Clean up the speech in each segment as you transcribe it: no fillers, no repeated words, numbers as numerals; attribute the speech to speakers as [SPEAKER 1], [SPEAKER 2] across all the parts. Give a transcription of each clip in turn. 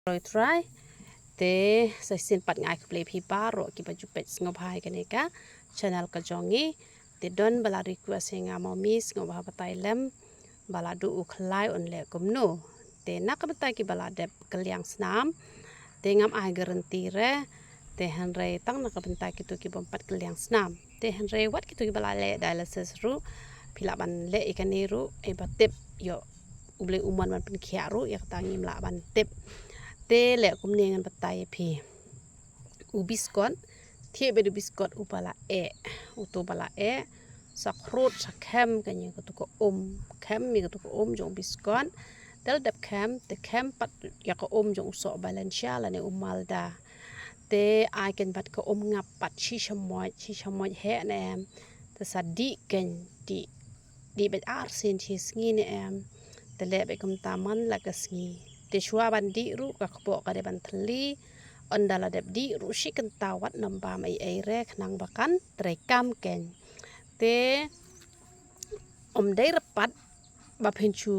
[SPEAKER 1] rồi try te sa sin pat ngai play phi paro ki baju pet ngop hai kan ka channel ka jongi te don bala request nga momis ngop ha patai lem bala du ukhlai on le kumno te nak batai ki bala dep kaliang snam te ngam ai garanti re te hanre tang nak bentai ki tu ki bompat kaliang snam te hanre wat ki tu ki bala le dialysis ru pilaban le ikani ru e batip yo uble uman man pen khia ru ya tangi mla ban tip te le kum nengan batai phi ubiskot thie be biskot upala e uto bala e sakrut sakhem kanyi ko ko khem mi ko jong biskot del dep te khem pat ya ko jong so balancia la ne umalda te ai ken pat ko ngap pat chi chamoy he ne te sadi ken di bet ar sin chi sngi ne te le be kum taman la ka sngi te shua bandi ru ka kbo ka de ban thli ondala dep di ru shi kan tawat namba mai ai re nang bakan trekam ken te dei repat ba phenchu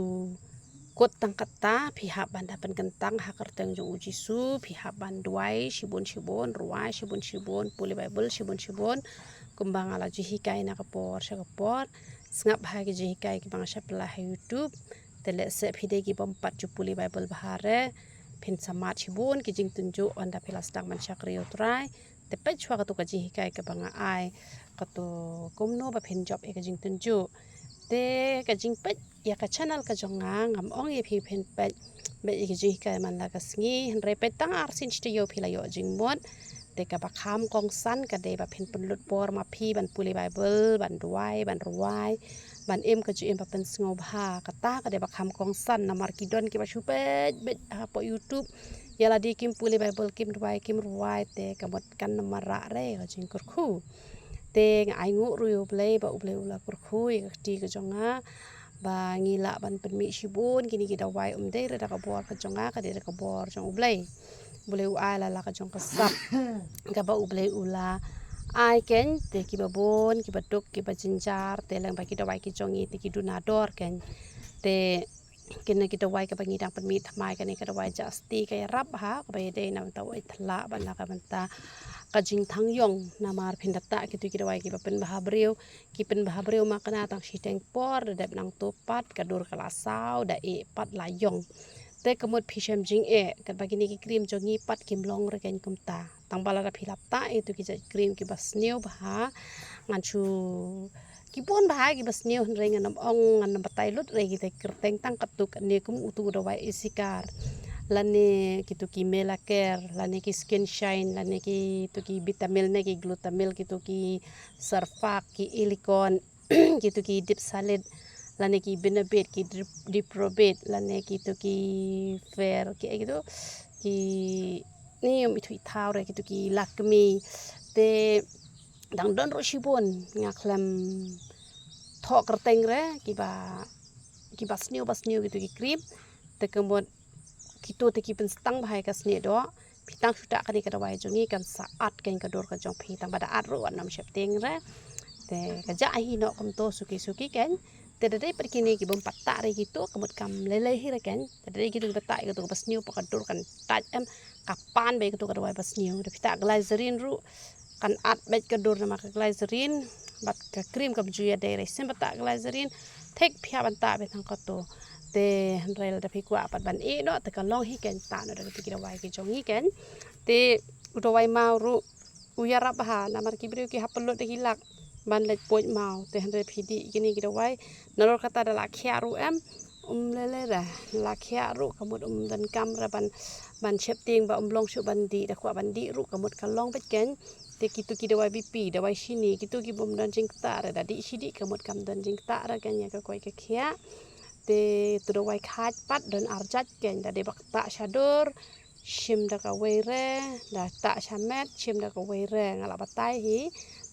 [SPEAKER 1] kot tang kata pihak banda pen kentang hakar teng jong uji su pihak banduai shibun ruai shibun puli bible shibun kumbang ala jihikai na kapor sngap ha ki jihikai ki bang shapla youtube tele se phide ki bompat puli bible bahare phin samat shibun ki jing tunju onda pilas tang man chakri utrai te pe chwa ka tu ka jihikai ka bang ai ka tu kumno ba phin job e ka jing tunju te ka jing pet ya ka channel ka jonga ngam ong ye phi phen pet be ki ji ka man la ka sngi re pe tang ar sin sti yo phi la yo jing mot te ka ba kham kong san ka de ba phen pun lut por ma phi ban puli bible ban ruai ban em ka ji em ba pen sngo bha ka ta ka de ba kham kong san na mar ki don ki ba chu pet be po youtube ya la di kim puli bible kim ruai te ka mot kan na ra re ka jing kur khu te ai ngu ru yo play ba uple ula kur khui ti ka jonga ba ngila ban penmi shibun kini kita wai de re da ka bor ka jonga ka de ka bor jong uble u ai la ka jong ka sap ka ba uble ula ai ken te ki ba bon ki ba tok ki ba jinjar te lang ba kita wai ki jongi te ki dunador ken te kena kita wai ka bangidang penmi thamai ka ne ka wai jasti ka rap ha ka ba de na ta wai thla ban la ka banta kajing thang yong namar phindata kitu ki wai ki pen bahabreu makna tang shiteng por dep nang topat kadur kala sau da e pat la yong te kamut phisem jing e kan bagini ki krim jongi pat kim long re ken kumta tang bala ra philap ta e tu ki krim ki bas new bha ngan chu ki bon bha ki bas new re ngan ong ngan batai lut re ki te kerteng tang katuk ne kum utu da wai isikar lane gitu ki melaker lane ki skin shine lane ki tu ki vitamil ne ki glutamil gitu ki sarfak ki ilikon gitu ki dip salad lane ki benabit ki diprobate lane ki tu ki fair ki gitu ki ni itu itau re gitu ki lakmi te dang don ro shibon ngaklam thok kerteng re ki basniu gitu ki krim te kemot kito te kipen stang bahai ka sne do pitang suta kani ka dawai jongi kan saat kan ka dor ka jong pitang pada at ro nam shep ting re te ka ja hi no kom to suki ken te de per kini ki bom patta re gitu kamut kam lele hi re ken te de gitu patta ka to pas niu pa ka dor kan taj kapan be ka to ka dawai pas niu de pita glycerin ru kan at bet ka dor na ka glycerin bat ka krim ka juya de re sem patta glycerin tek phia banta be thang ka to te rel da phikwa pat ban e no te ka long hi ken ta no da pikira wai ki jong hi ken te uto wai mau ru uyara bah na mar ki brio ki hapelot de hilak ban lek poj mau te hande phidi kini ki wai nalor kata da la khia ru lele da la khia ru kamut dan kam ra ban chep ting ba long shu ban di da kwa ban di ru kamut ka long bet ken te kitu ki da wai bp da wai shini kitu ki bom dan jing ta ra da di shidi kamut kam dan jing ta ra ken ya ka koi ka khia te tu wai khat pat dan arjat ken da de bak ta shadur shim da ka weire da ta shamet shim da ka weire ngala batai hi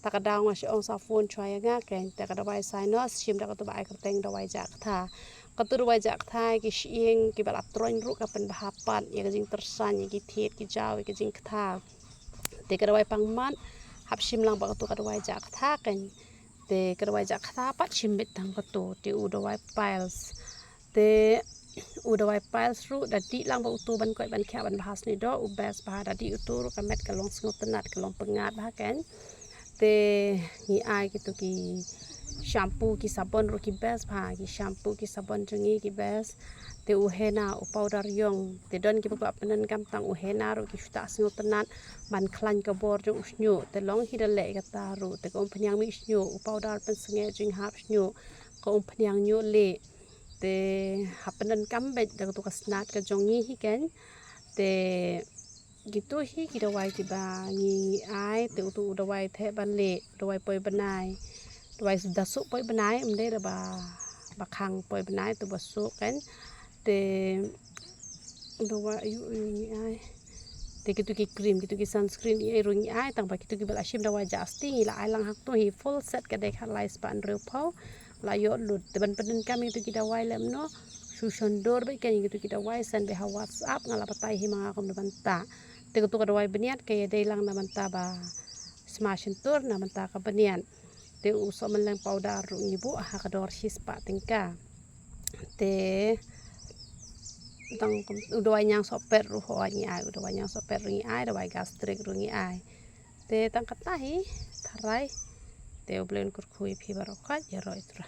[SPEAKER 1] ta ka daw nga ong sa phone chwa nga ken ta ka da wai sinus shim da ka tu bai ka teng da wai jak tha ka tu wai jak tha ki shieng ki bala troin ru ka pen bahapan ya ka jing tersan ki thiet ki jaw ki jing tha te ka da wai pangman hap shim lang ba ka tu ka da wai jak tha ken te ka da wai jak tha pat shim bet tang ka tu ti u da wai piles te udawai piles ru dadi lang ba utu ban koi ban kya ban bahas ni do ubes bah dadi utu ru kamet kalong sengot tenat kalong pengat bah kan te ngi ai gitu ki shampoo ki sabon ru ki bes bah ki shampoo ki sabon jengi ki bes te uhena u powder yong te don ki ba penen kam tang uhena ru ki sta sengot tenat ban klan ka bor jong usnyu te long hi le kata ru te kom penyang mi usnyu u powder pen senge jing hap usnyu kom penyang nyu le te hapenan kambet da tu kasnat ka jongi hi ken te gitu hi ki dawai ki ba ngi ai te utu dawai the ban le dawai poi banai dawai dasu poi banai mde da ba khang poi banai tu basu kan te dawai ayu ngi ai te gitu ki cream gitu ki sunscreen ai ru ngi ai tang ba gitu ki bal ashim dawai jasti ngi la ai lang hak tu hi full set ka dek halai span reu pau la yo lut te ban peden kami itu kita wai lem no susondor be kan gitu kita wai send be ha whatsapp ngala patai hi manga kom banta te tu ka wai beniat kaya dei lang na banta ba smash tur na banta ka benian te uso meleng powder ru ngibu ha ka dor shispa tingka te tang udawai nyang soper ru ho ngi ai udawai nyang soper ru ngi ai dawai gastrik ru ngi ai te tang katahi tharai te ublen kur khui phi barokat ya roi tra